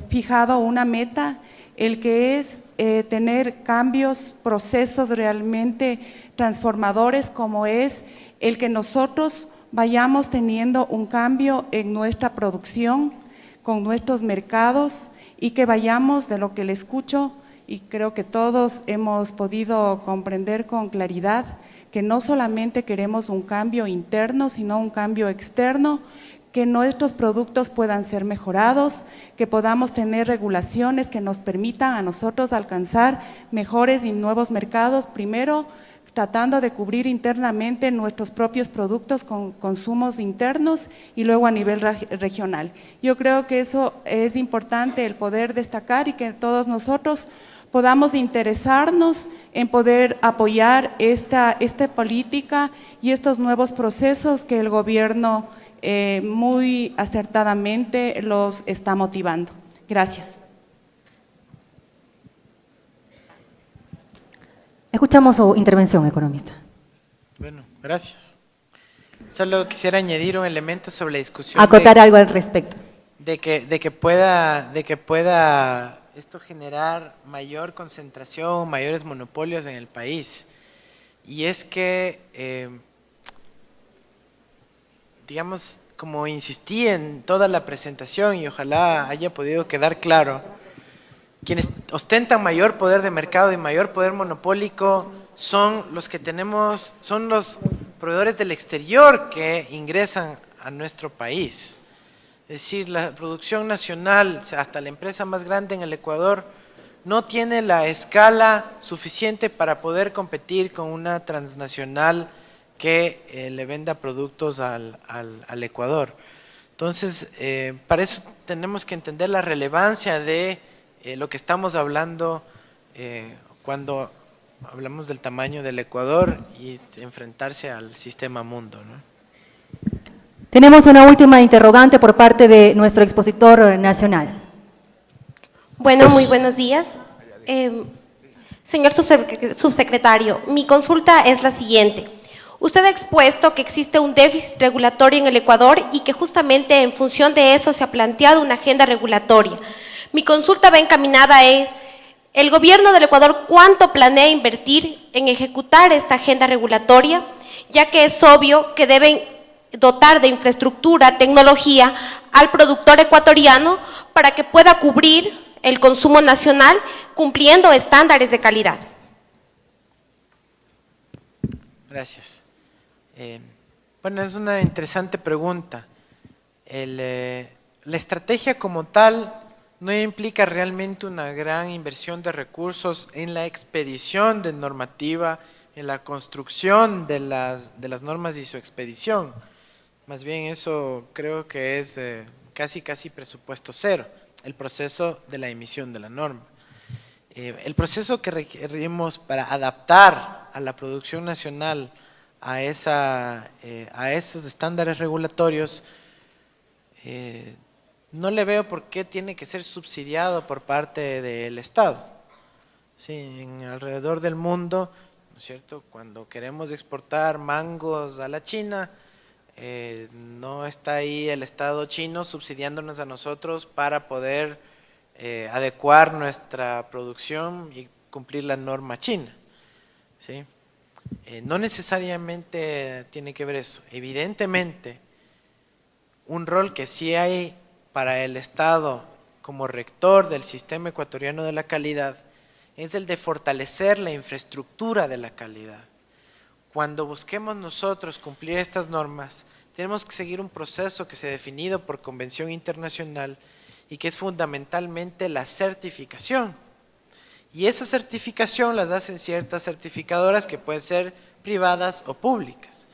fijado una meta, el que es tener cambios, procesos realmente transformadores, como es el que nosotros vayamos teniendo un cambio en nuestra producción, con nuestros mercados y que vayamos, de lo que le escucho y creo que todos hemos podido comprender con claridad, que no solamente queremos un cambio interno, sino un cambio externo que nuestros productos puedan ser mejorados, que podamos tener regulaciones que nos permitan a nosotros alcanzar mejores y nuevos mercados, primero tratando de cubrir internamente nuestros propios productos con consumos internos y luego a nivel regional. Yo creo que eso es importante, el poder destacar y que todos nosotros podamos interesarnos en poder apoyar esta política y estos nuevos procesos que el gobierno muy acertadamente los está motivando. Gracias. Escuchamos su intervención, economista. Bueno, gracias. Solo quisiera añadir un elemento sobre la discusión. Acotar algo al respecto. De que pueda esto generar mayor concentración, mayores monopolios en el país. Y es que, digamos, como insistí en toda la presentación y ojalá haya podido quedar claro, quienes ostentan mayor poder de mercado y mayor poder monopólico son los que son los proveedores del exterior que ingresan a nuestro país. Es decir, la producción nacional, hasta la empresa más grande en el Ecuador, no tiene la escala suficiente para poder competir con una transnacional que le venda productos al Ecuador. Entonces, para eso tenemos que entender la relevancia de lo que estamos hablando cuando hablamos del tamaño del Ecuador y enfrentarse al sistema mundo, ¿no? Tenemos una última interrogante por parte de nuestro expositor nacional. Bueno, muy buenos días. Señor subsecretario, mi consulta es la siguiente. Usted ha expuesto que existe un déficit regulatorio en el Ecuador y que justamente en función de eso se ha planteado una agenda regulatoria. Mi consulta va encaminada a el gobierno del Ecuador, ¿cuánto planea invertir en ejecutar esta agenda regulatoria? Ya que es obvio que deben dotar de infraestructura, tecnología al productor ecuatoriano para que pueda cubrir el consumo nacional cumpliendo estándares de calidad. Gracias. Bueno, es una interesante pregunta. La estrategia como tal no implica realmente una gran inversión de recursos en la expedición de normativa, en la construcción de las normas y su expedición. Más bien eso creo que es casi presupuesto cero, el proceso de la emisión de la norma. El proceso que requerimos para adaptar a la producción nacional a esos estándares regulatorios, no le veo por qué tiene que ser subsidiado por parte del Estado. Sí, alrededor del mundo, ¿no es cierto?, cuando queremos exportar mangos a la China, no está ahí el Estado chino subsidiándonos a nosotros para poder adecuar nuestra producción y cumplir la norma china, ¿sí? No necesariamente tiene que ver eso. Evidentemente, un rol que sí hay para el Estado como rector del sistema ecuatoriano de la calidad es el de fortalecer la infraestructura de la calidad. Cuando busquemos nosotros cumplir estas normas, tenemos que seguir un proceso que se ha definido por convención internacional y que es fundamentalmente la certificación. Y esa certificación las hacen ciertas certificadoras que pueden ser privadas o públicas.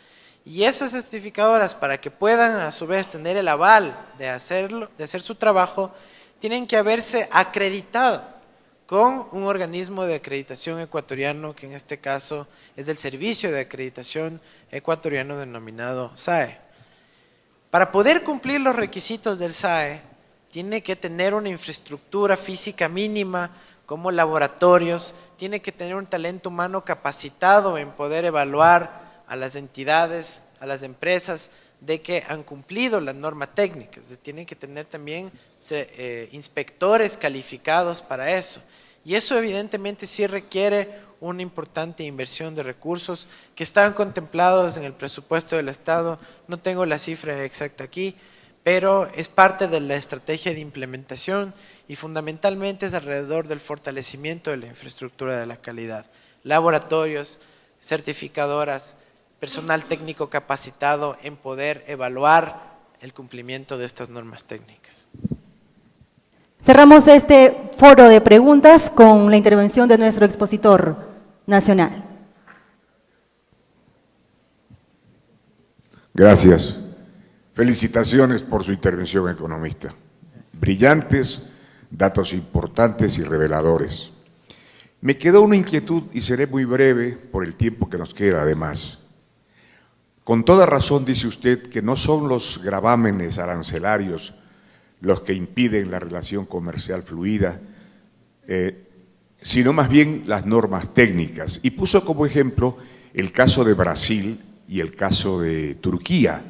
Y esas certificadoras, para que puedan a su vez tener el aval de hacer su trabajo, tienen que haberse acreditado con un organismo de acreditación ecuatoriano, que en este caso es el Servicio de Acreditación Ecuatoriano denominado SAE. Para poder cumplir los requisitos del SAE, tiene que tener una infraestructura física mínima, como laboratorios, tiene que tener un talento humano capacitado en poder evaluar a las entidades, a las empresas, de que han cumplido la norma técnica. Tienen que tener también inspectores calificados para eso. Y eso evidentemente sí requiere una importante inversión de recursos que están contemplados en el presupuesto del Estado. No tengo la cifra exacta aquí, pero es parte de la estrategia de implementación y fundamentalmente es alrededor del fortalecimiento de la infraestructura de la calidad. Laboratorios, certificadoras, personal técnico capacitado en poder evaluar el cumplimiento de estas normas técnicas. Cerramos este foro de preguntas con la intervención de nuestro expositor nacional. Gracias. Felicitaciones por su intervención, economista. Brillantes, datos importantes y reveladores. Me quedó una inquietud y seré muy breve por el tiempo que nos queda, además. Con toda razón dice usted que no son los gravámenes arancelarios los que impiden la relación comercial fluida, sino más bien las normas técnicas. Y puso como ejemplo el caso de Brasil y el caso de Turquía,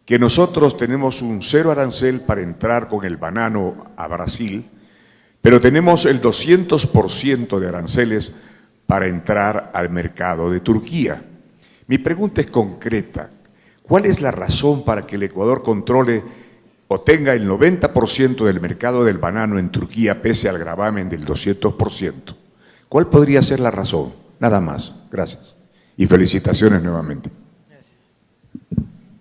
que nosotros tenemos un 0 arancel para entrar con el banano a Brasil, pero tenemos el 200% de aranceles para entrar al mercado de Turquía. Mi pregunta es concreta. ¿Cuál es la razón para que el Ecuador controle o tenga el 90% del mercado del banano en Turquía pese al gravamen del 200%? ¿Cuál podría ser la razón? Nada más. Gracias. Y felicitaciones nuevamente. Gracias.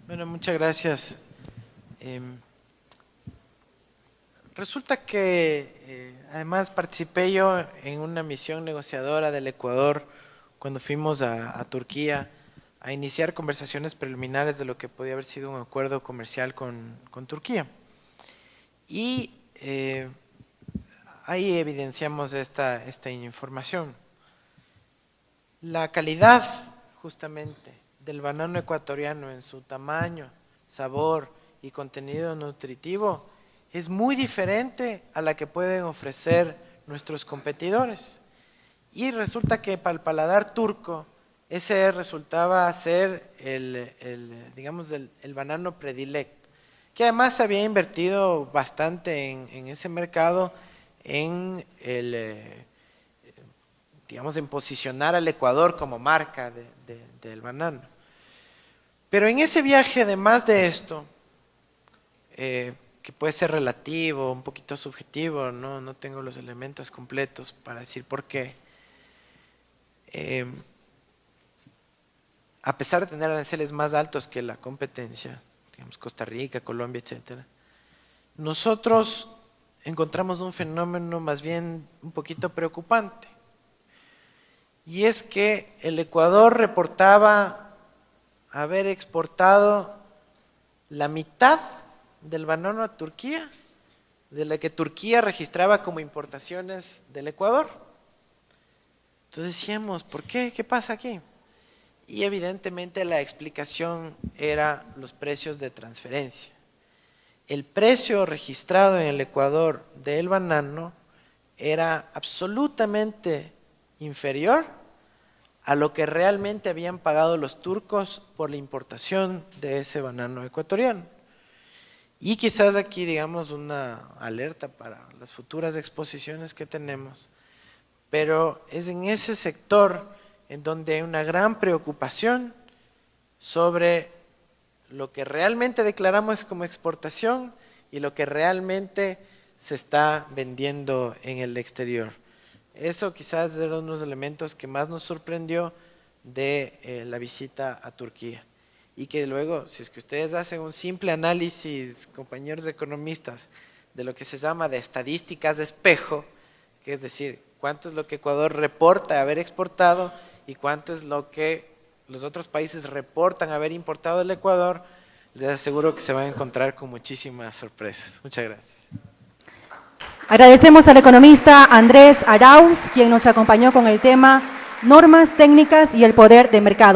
Bueno, muchas gracias. Resulta que además participé yo en una misión negociadora del Ecuador cuando fuimos a Turquía a iniciar conversaciones preliminares de lo que podía haber sido un acuerdo comercial con Turquía. Y ahí evidenciamos esta información. La calidad, justamente, del banano ecuatoriano en su tamaño, sabor y contenido nutritivo es muy diferente a la que pueden ofrecer nuestros competidores. Y resulta que para el paladar turco, ese resultaba ser el banano predilecto, que además había invertido bastante en ese mercado, en posicionar al Ecuador como marca del banano. Pero en ese viaje, además de esto, que puede ser relativo, un poquito subjetivo, no tengo los elementos completos para decir por qué, a pesar de tener aranceles más altos que la competencia, digamos Costa Rica, Colombia, etcétera, nosotros encontramos un fenómeno más bien un poquito preocupante. Y es que el Ecuador reportaba haber exportado la mitad del banano a Turquía, de la que Turquía registraba como importaciones del Ecuador. Entonces decíamos, ¿por qué? ¿Qué pasa aquí? Y evidentemente la explicación era los precios de transferencia. El precio registrado en el Ecuador del banano era absolutamente inferior a lo que realmente habían pagado los turcos por la importación de ese banano ecuatoriano. Y quizás aquí, digamos, una alerta para las futuras exposiciones que tenemos, pero es en ese sector en donde hay una gran preocupación sobre lo que realmente declaramos como exportación y lo que realmente se está vendiendo en el exterior. Eso quizás era uno de los elementos que más nos sorprendió de la visita a Turquía. Y que luego, si es que ustedes hacen un simple análisis, compañeros economistas, de lo que se llama de estadísticas de espejo, que es decir, cuánto es lo que Ecuador reporta haber exportado y cuánto es lo que los otros países reportan haber importado del Ecuador, les aseguro que se van a encontrar con muchísimas sorpresas. Muchas gracias. Agradecemos al economista Andrés Arauz, quien nos acompañó con el tema Normas técnicas y el poder de mercado.